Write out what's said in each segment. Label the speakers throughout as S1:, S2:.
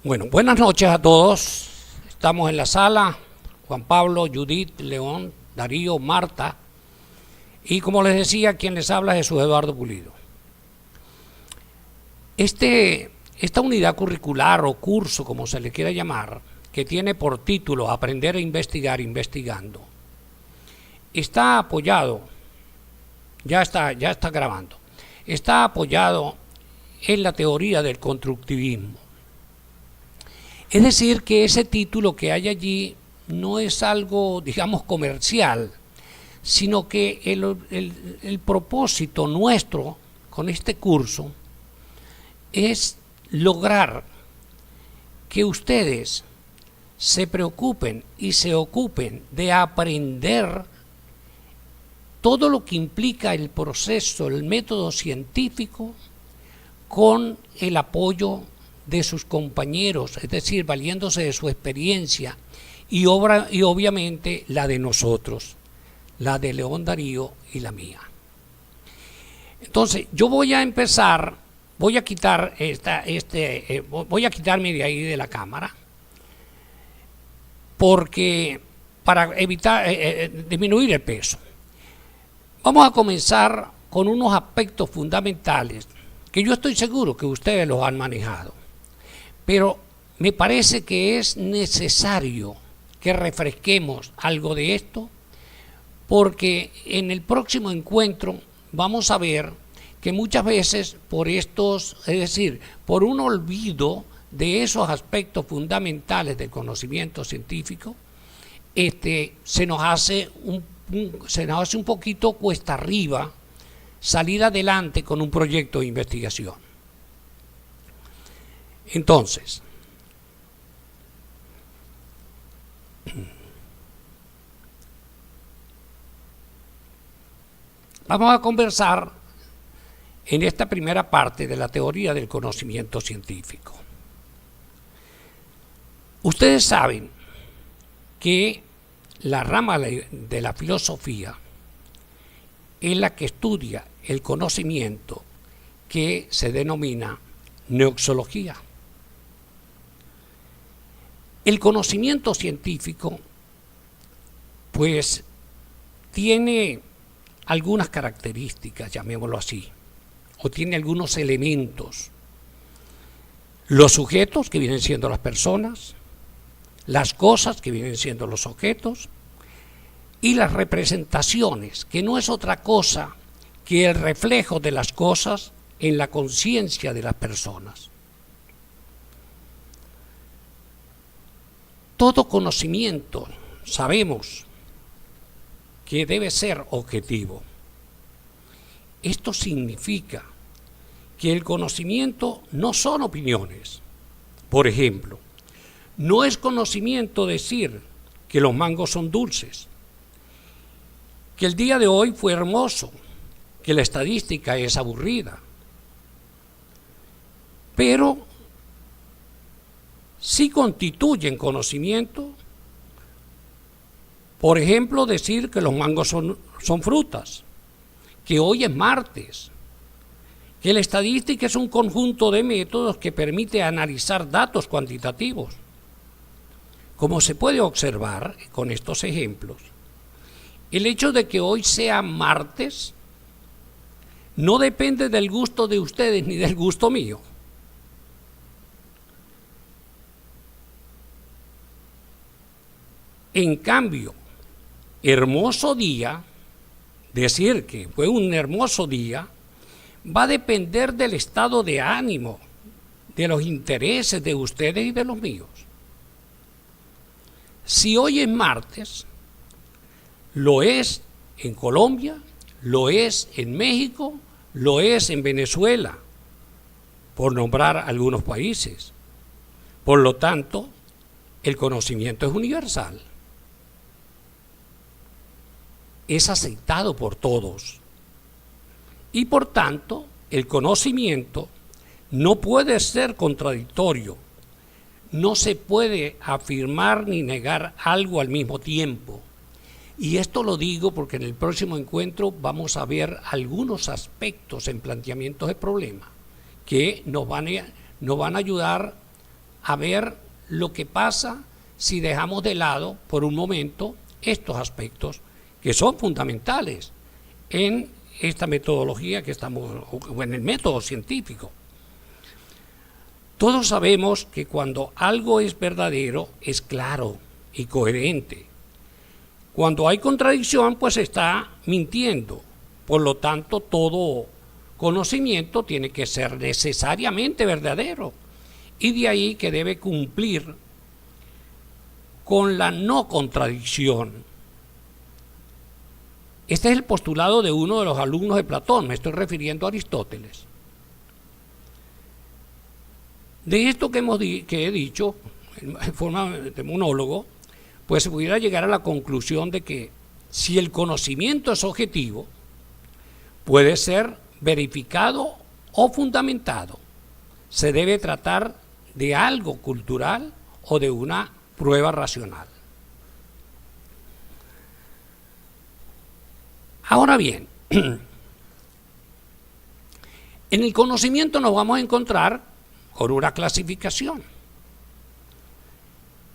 S1: Bueno, buenas noches a todos. Estamos en la sala, Juan Pablo, Judith, León, Darío, Marta. Y como les decía, quien les habla es Jesús Eduardo Pulido. Esta unidad curricular o curso, como se le quiera llamar, que tiene por título Aprender a investigar investigando, está apoyado, ya está grabando, está apoyado en la teoría del constructivismo. Es decir, que ese título que hay allí no es algo, digamos, comercial, sino que el propósito nuestro con este curso es lograr que ustedes se preocupen y se ocupen de aprender todo lo que implica el proceso, el método científico, con el apoyo de sus compañeros, es decir, valiéndose de su experiencia y obviamente la de nosotros, la de León, Darío y la mía. Entonces, yo voy a empezar, voy a quitarme de ahí de la cámara, porque para evitar disminuir el peso. Vamos a comenzar con unos aspectos fundamentales que yo estoy seguro que ustedes los han manejado, pero me parece que es necesario que refresquemos algo de esto, porque en el próximo encuentro vamos a ver que muchas veces por por un olvido de esos aspectos fundamentales del conocimiento científico, se nos hace un poquito cuesta arriba salir adelante con un proyecto de investigación. Entonces, vamos a conversar en esta primera parte de la teoría del conocimiento científico. Ustedes saben que la rama de la filosofía es la que estudia el conocimiento que se denomina noxología. El conocimiento científico, pues, tiene algunas características, llamémoslo así, o tiene algunos elementos. Los sujetos, que vienen siendo las personas, las cosas, que vienen siendo los objetos, y las representaciones, que no es otra cosa que el reflejo de las cosas en la conciencia de las personas. Todo conocimiento sabemos que debe ser objetivo. Esto significa que el conocimiento no son opiniones. Por ejemplo, no es conocimiento decir que los mangos son dulces, que el día de hoy fue hermoso, que la estadística es aburrida, pero sí constituyen conocimiento. Por ejemplo, decir que los mangos son frutas, que hoy es martes, que la estadística es un conjunto de métodos que permite analizar datos cuantitativos. Como se puede observar con estos ejemplos, el hecho de que hoy sea martes no depende del gusto de ustedes ni del gusto mío. En cambio, hermoso día, decir que fue un hermoso día, va a depender del estado de ánimo, de los intereses de ustedes y de los míos. Si hoy es martes, lo es en Colombia, lo es en México, lo es en Venezuela, por nombrar algunos países. Por lo tanto, el conocimiento es universal. Es aceptado por todos. Y por tanto, el conocimiento no puede ser contradictorio. No se puede afirmar ni negar algo al mismo tiempo. Y esto lo digo porque en el próximo encuentro vamos a ver algunos aspectos en planteamientos de problemas que nos van a ayudar a ver lo que pasa si dejamos de lado por un momento estos aspectos que son fundamentales en esta metodología que estamos, o en el método científico. Todos sabemos que cuando algo es verdadero, es claro y coherente. Cuando hay contradicción, pues está mintiendo. Por lo tanto, todo conocimiento tiene que ser necesariamente verdadero. Y de ahí que debe cumplir con la no contradicción. Este es el postulado de uno de los alumnos de Platón, me estoy refiriendo a Aristóteles. De esto que he dicho, en forma de monólogo, pues se pudiera llegar a la conclusión de que si el conocimiento es objetivo, puede ser verificado o fundamentado. Se debe tratar de algo cultural o de una prueba racional. Ahora bien, en el conocimiento nos vamos a encontrar con una clasificación.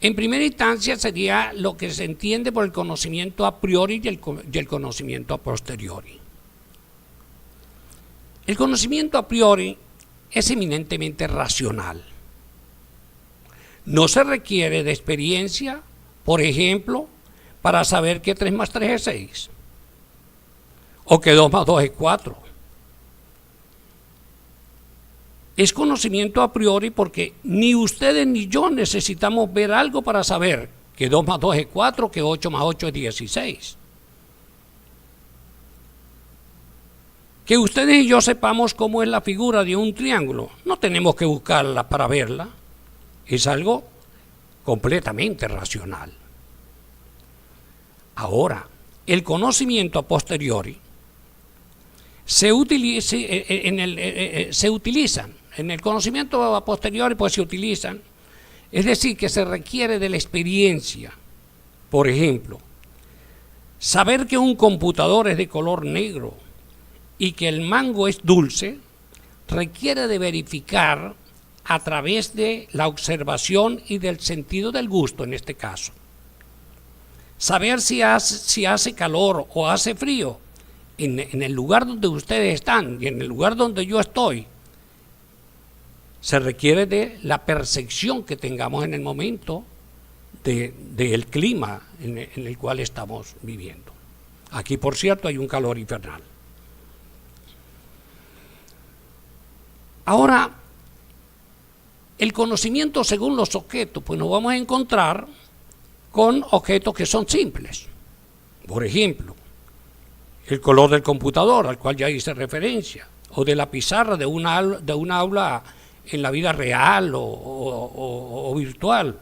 S1: En primera instancia sería lo que se entiende por el conocimiento a priori y el conocimiento a posteriori. El conocimiento a priori es eminentemente racional. No se requiere de experiencia, por ejemplo, para saber que 3 más 3 es 6 o que 2 más 2 es 4. Es conocimiento a priori porque ni ustedes ni yo necesitamos ver algo para saber que 2 más 2 es 4, que 8 más 8 es 16. Que ustedes y yo sepamos cómo es la figura de un triángulo, no tenemos que buscarla para verla, es algo completamente racional. Ahora, el conocimiento a posteriori se utilizan, en el conocimiento a posteriori pues se utilizan, es decir, que se requiere de la experiencia. Por ejemplo, saber que un computador es de color negro y que el mango es dulce, requiere de verificar a través de la observación y del sentido del gusto en este caso. Saber si hace calor o hace frío en el lugar donde ustedes están y en el lugar donde yo estoy, se requiere de la percepción que tengamos en el momento del clima en el cual estamos viviendo. Aquí, por cierto, hay un calor infernal. Ahora, el conocimiento según los objetos, pues nos vamos a encontrar con objetos que son simples. Por ejemplo, el color del computador, al cual ya hice referencia, o de la pizarra de una aula en la vida real o virtual.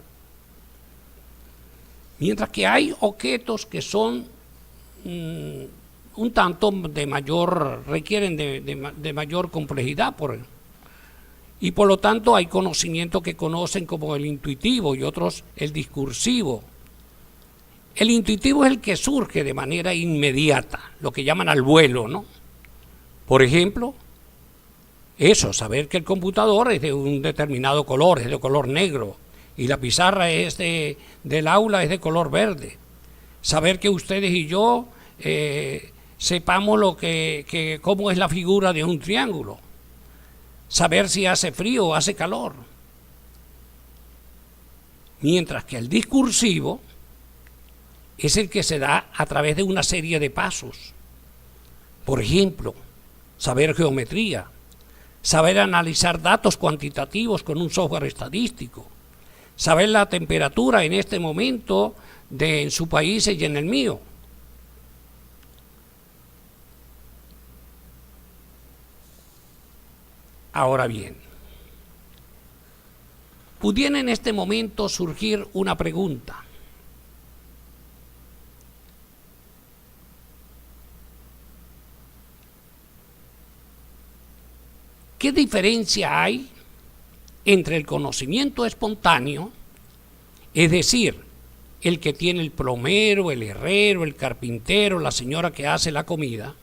S1: Mientras que hay objetos que son un tanto de mayor, requieren de mayor complejidad, y por lo tanto hay conocimientos que conocen como el intuitivo y otros el discursivo. El intuitivo es el que surge de manera inmediata, lo que llaman al vuelo, ¿no? Por ejemplo, eso, saber que el computador es de un determinado color, es de color negro, y la pizarra es del aula es de color verde. Saber que ustedes y yo sepamos cómo es la figura de un triángulo. Saber si hace frío o hace calor. Mientras que el discursivo es el que se da a través de una serie de pasos. Por ejemplo, saber geometría, saber analizar datos cuantitativos con un software estadístico, saber la temperatura en este momento en su país y en el mío. Ahora bien, pudiera en este momento surgir una pregunta. ¿Qué diferencia hay entre el conocimiento espontáneo, es decir, el que tiene el plomero, el herrero, el carpintero, la señora que hace la comida,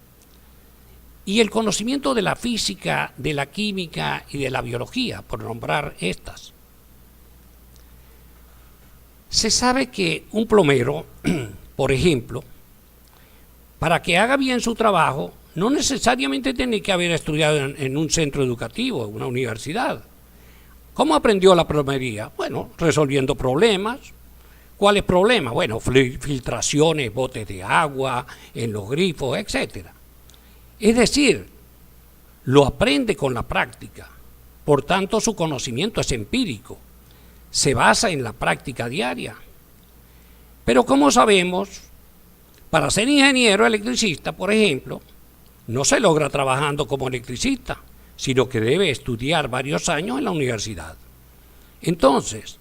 S1: y el conocimiento de la física, de la química y de la biología, por nombrar estas? Se sabe que un plomero, por ejemplo, para que haga bien su trabajo, no necesariamente tiene que haber estudiado en un centro educativo, en una universidad. ¿Cómo aprendió la plomería? Bueno, resolviendo problemas. ¿Cuáles problemas? Bueno, filtraciones, botes de agua, en los grifos, etc. Es decir, lo aprende con la práctica. Por tanto, su conocimiento es empírico. Se basa en la práctica diaria. Pero como sabemos, para ser ingeniero electricista, por ejemplo, no se logra trabajando como electricista, sino que debe estudiar varios años en la universidad. Entonces,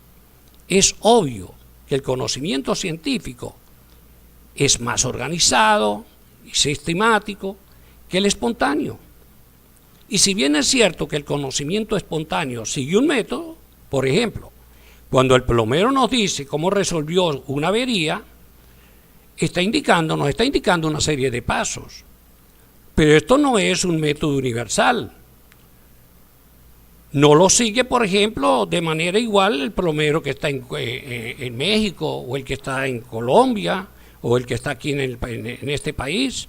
S1: es obvio que el conocimiento científico es más organizado y sistemático que el espontáneo. Y si bien es cierto que el conocimiento espontáneo sigue un método, por ejemplo, cuando el plomero nos dice cómo resolvió una avería, nos está indicando una serie de pasos. Pero esto no es un método universal. No lo sigue, por ejemplo, de manera igual el plomero que está en México, o el que está en Colombia, o el que está aquí en este país.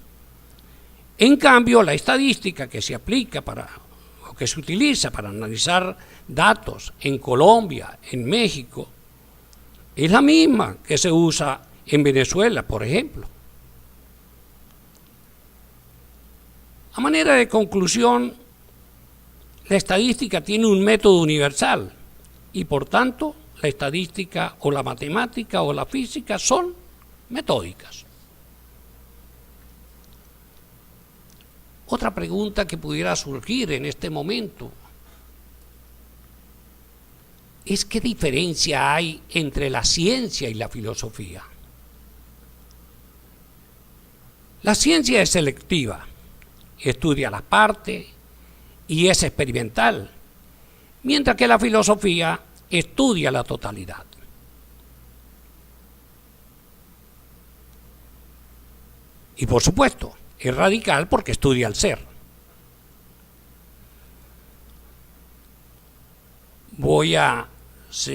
S1: En cambio, la estadística que se aplica o que se utiliza para analizar datos en Colombia, en México, es la misma que se usa en Venezuela, por ejemplo. A manera de conclusión, la estadística tiene un método universal y por tanto la estadística o la matemática o la física son metódicas. Otra pregunta que pudiera surgir en este momento es ¿qué diferencia hay entre la ciencia y la filosofía? La ciencia es selectiva, estudia la parte y es experimental, mientras que la filosofía estudia la totalidad. Y por supuesto, es radical porque estudia el ser.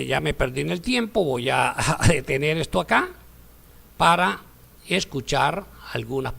S1: Ya me perdí en el tiempo, voy a detener esto acá para escuchar algunas